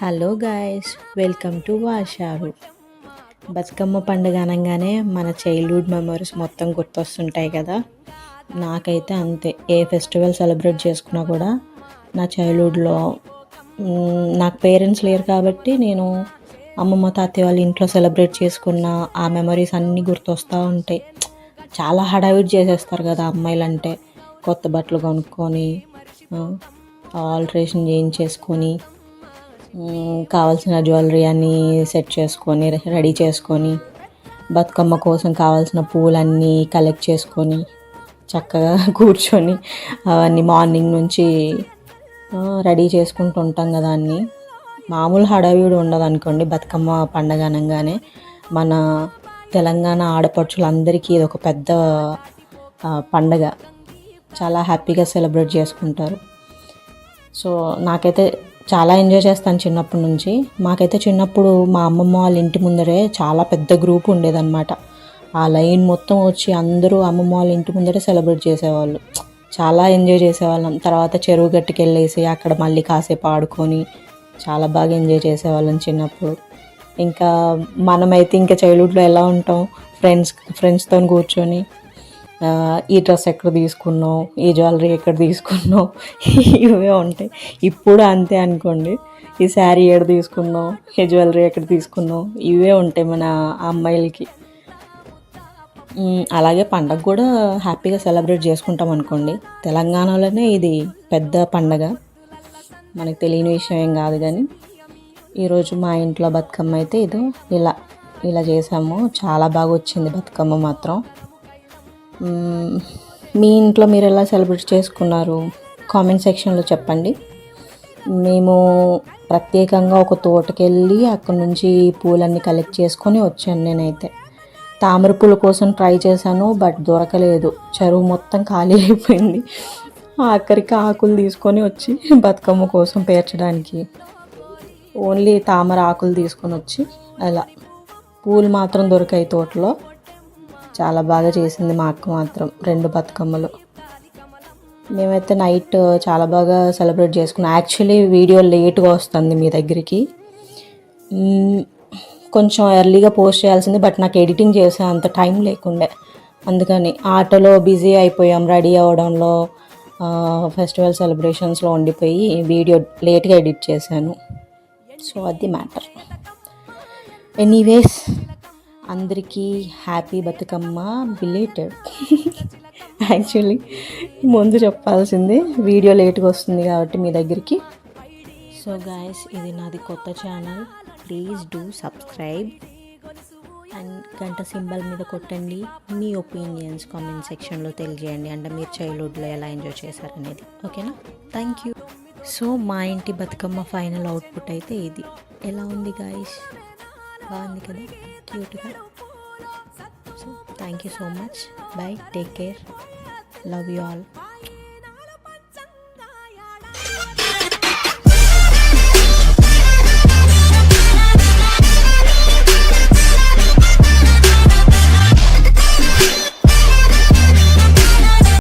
Hello guys, welcome to వాషారు. బతుకమ్మ పండుగ అనగానే మన చైల్డ్హుడ్ మెమరీస్ మొత్తం గుర్తొస్తుంటాయి కదా. నాకైతే అంతే. ఏ ఫెస్టివల్ సెలబ్రేట్ చేసుకున్నా కూడా నా చైల్డ్హుడ్లో నాకు పేరెంట్స్ లేరు కాబట్టి నేను అమ్మమ్మ తాతయ్య వాళ్ళ ఇంట్లో సెలబ్రేట్ చేసుకున్న ఆ మెమరీస్ అన్నీ గుర్తొస్తూ ఉంటాయి. చాలా హడావిడి చేసేస్తారు కదా అమ్మాయిలు అంటే. కొత్త బట్టలు కొనుక్కొని ఆల్ట్రేషన్ చేయించేసుకొని కావాల్సిన జ్యువెలరీ అన్నీ సెట్ చేసుకొని రెడీ చేసుకొని బతుకమ్మ కోసం కావాల్సిన పూలన్నీ కలెక్ట్ చేసుకొని చక్కగా కూర్చొని అవన్నీ మార్నింగ్ నుంచి రెడీ చేసుకుంటూ ఉంటాం కదా. అన్నీ మామూలు హడావిడి ఉండదు అనుకోండి. బతుకమ్మ పండగ అనగానే మన తెలంగాణ ఆడపడుచులందరికీ ఇది ఒక పెద్ద పండగ. చాలా హ్యాపీగా సెలబ్రేట్ చేసుకుంటారు. సో నాకైతే చాలా ఎంజాయ్ చేస్తాను చిన్నప్పటి నుంచి. మాకైతే చిన్నప్పుడు మా అమ్మమ్మ వాళ్ళ ఇంటి ముందరే చాలా పెద్ద గ్రూప్ ఉండేదన్నమాట. ఆ లైన్ మొత్తం వచ్చి అందరూ అమ్మమ్మ వాళ్ళ ఇంటి ముందరే సెలబ్రేట్ చేసేవాళ్ళు. చాలా ఎంజాయ్ చేసేవాళ్ళం. తర్వాత చెరువు గట్టుకు వెళ్ళేసి అక్కడ మళ్ళీ కాసేపు ఆడుకొని చాలా బాగా ఎంజాయ్ చేసేవాళ్ళం చిన్నప్పుడు. ఇంకా మనమైతే ఇంకా చైల్డ్హుడ్లో ఎలా ఉంటాం, ఫ్రెండ్స్తో కూర్చొని ఈ డ్రెస్ ఎక్కడ తీసుకున్నావు, ఈ జ్యువెలరీ ఎక్కడ తీసుకున్నావు, ఇవే ఉంటాయి. ఇప్పుడు అంతే అనుకోండి. ఈ శారీ ఎక్కడ తీసుకున్నావు, ఈ జ్యువెలరీ ఎక్కడ తీసుకున్నావు, ఇవే ఉంటాయి మన అమ్మాయిలకి. అలాగే పండగ కూడా హ్యాపీగా సెలబ్రేట్ చేసుకుంటాం అనుకోండి. తెలంగాణలోనే ఇది పెద్ద పండగ, మనకు తెలియని విషయం ఏం కాదు. కానీ ఈరోజు మా ఇంట్లో బతుకమ్మ అయితే ఇలా చేసాము. చాలా బాగా వచ్చింది బతుకమ్మ మాత్రం. మీ ఇంట్లో మీరు ఎలా సెలబ్రేట్ చేసుకున్నారు కామెంట్ సెక్షన్లో చెప్పండి. మేము ప్రత్యేకంగా ఒక తోటకెళ్ళి అక్కడ నుంచి పూలన్నీ కలెక్ట్ చేసుకొని వచ్చాను. నేనైతే తామర పూల కోసం ట్రై చేశాను, బట్ దొరకలేదు. చెరువు మొత్తం ఖాళీ అయిపోయింది. ఆఖరికి ఆకులు తీసుకొని వచ్చి బతుకమ్మ కోసం పేర్చడానికి ఓన్లీ తామర ఆకులు తీసుకొని వచ్చి అలా పూలు మాత్రం దొరికాయి తోటలో. చాలా బాగా చేసింది మా అక్క మాత్రం 2 బతుకమ్మలు. మేమైతే నైట్ చాలా బాగా సెలబ్రేట్ చేసుకున్నాం. యాక్చువల్లీ వీడియో లేట్గా వస్తుంది మీ దగ్గరికి, కొంచెం ఎర్లీగా పోస్ట్ చేయాల్సింది. బట్ నాకు ఎడిటింగ్ చేసే అంత టైం లేకుండే, అందుకని ఆటోలో బిజీ అయిపోయాం. రెడీ అవ్వడంలో ఫెస్టివల్ సెలబ్రేషన్స్లో ఉండిపోయి వీడియో లేట్గా ఎడిట్ చేశాను. సో అది మ్యాటర్. ఎనీవేస్, అందరికీ హ్యాపీ బతుకమ్మ బిలేటెడ్. యాక్చువల్లీ ముందు చెప్పాల్సింది, వీడియో లేట్గా వస్తుంది కాబట్టి మీ దగ్గరికి. సో గాయస్, ఇది నాది కొత్త channel. Please do subscribe and గంట సింబల్ మీద కొట్టండి. మీ ఒపీనియన్స్ కామెంట్ సెక్షన్లో తెలియజేయండి. అంటే మీరు చైల్డ్హుడ్లో ఎలా ఎంజాయ్ చేశారనేది. ఓకేనా? Thank you. సో మా ఇంటి బతుకమ్మ ఫైనల్ అవుట్పుట్ అయితే ఇది. ఎలా ఉంది గాయస్? బాగుంది కదా, క్యూట్గా. So thank you so much. Bye, take care, love you all.